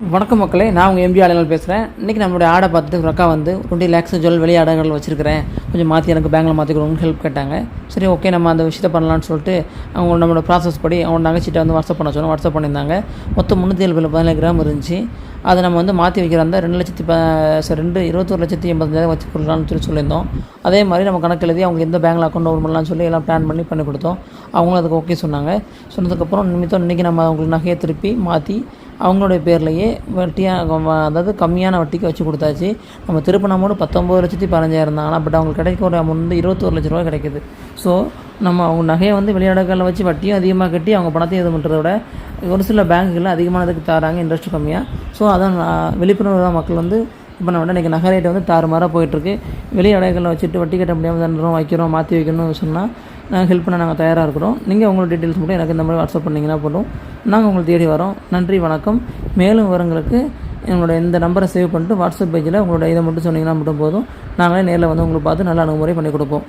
வணக்கம் மக்களே, நான் உங்கள் எம்பி ஆளுநர் பேசுகிறேன். இன்றைக்கி நம்மளுடைய ஆடை பார்த்துட்டு ஒரு அக்கா வந்து 20 lakhs ஜுவல் வெளி ஆடைகள் வச்சுருக்கிறேன், கொஞ்சம் மாற்றி எனக்கு பேங்கில் மாற்றி கொடுங்கன்னு ஹெல்ப் கேட்டாங்க. சரி, ஓகே, நம்ம அந்த விஷயத்தை பண்ணலான்னு சொல்லிட்டு அவங்க நம்மளோட ப்ராசஸ் படி அவங்க நகைச்சிட்ட வந்து வாட்ஸ்அப் பண்ண சொன்னோம். வாட்ஸ்அப் பண்ணியிருந்தாங்க. மொத்தம் 317 கிராம் இருந்துச்சு. அதை நம்ம வந்து மாற்றி வைக்கிற அந்த 21,80,000 வச்சு கொடுக்கலான்னு சொல்லியிருந்தோம். அதே மாதிரி நம்ம கணக்கு எழுதி அவங்க எந்த பேங்கில் அக்கௌண்ட் ஓப்பன் பண்ணலான்னு சொல்லி எல்லாம் பிளான் பண்ணி கொடுத்தோம். அவங்களும் அதுக்கு ஓகே சொன்னாங்க. சொன்னதுக்கப்புறம் இன்றைக்கி நம்ம அவங்களுக்கு நகையை திருப்பி மாற்றி அவங்களுடைய பேர்லேயே வட்டியாக, அதாவது கம்மியான வட்டிக்கு வச்சு கொடுத்தாச்சு. நம்ம திருப்பின அமௌண்ட் 19,15,000 தான். ஆனால் அவங்களுக்கு கிடைக்க ஒரு அமௌண்ட் வந்து 21 லட்ச ரூபா கிடைக்கிது. ஸோ நம்ம அவங்க நகையை வந்து வெளிநாடுகளில் வச்சு வட்டியும் அதிகமாக கட்டி அவங்க பணத்தையும் இது பண்ணுறத விட ஒரு சில பேங்குகளில் அதிகமானதுக்கு தராங்க, இன்ட்ரெஸ்ட் கம்மியாக. ஸோ அதான் விழிப்புணர்வு தான் மக்கள் வந்து இப்போ நம்ம இன்றைக்கி நகை ரேட்டை வந்து தாறுமாறாக போயிட்டுருக்கு. வெளி அடைகளில் வச்சுட்டு வட்டி கட்ட முடியாமல் தண்டுறோம், வைக்கிறோம், மாற்றி வைக்கணும்னு சொன்னால் நாங்கள் ஹெல்ப் பண்ண நாங்கள் தயாராக இருக்கிறோம். நீங்கள் உங்களோட டீட்டெயில்ஸ் மட்டும் எனக்கு இந்த மாதிரி வாட்ஸ்அப் பண்ணிங்கன்னா போதும், நாங்கள் உங்களுக்கு தேடி வரோம். நன்றி, வணக்கம். மேலும் விவரங்களுக்கு எங்களோட இந்த நம்பரை சேவ் பண்ணிட்டு வாட்ஸ்அப் பேஜில் உங்களோட இதை மட்டும் சொன்னீங்கன்னா மட்டும் போதும், நாங்களே நேரில் வந்து உங்களுக்கு பார்த்து நல்ல அணுகுமுறை பண்ணி கொடுப்போம்.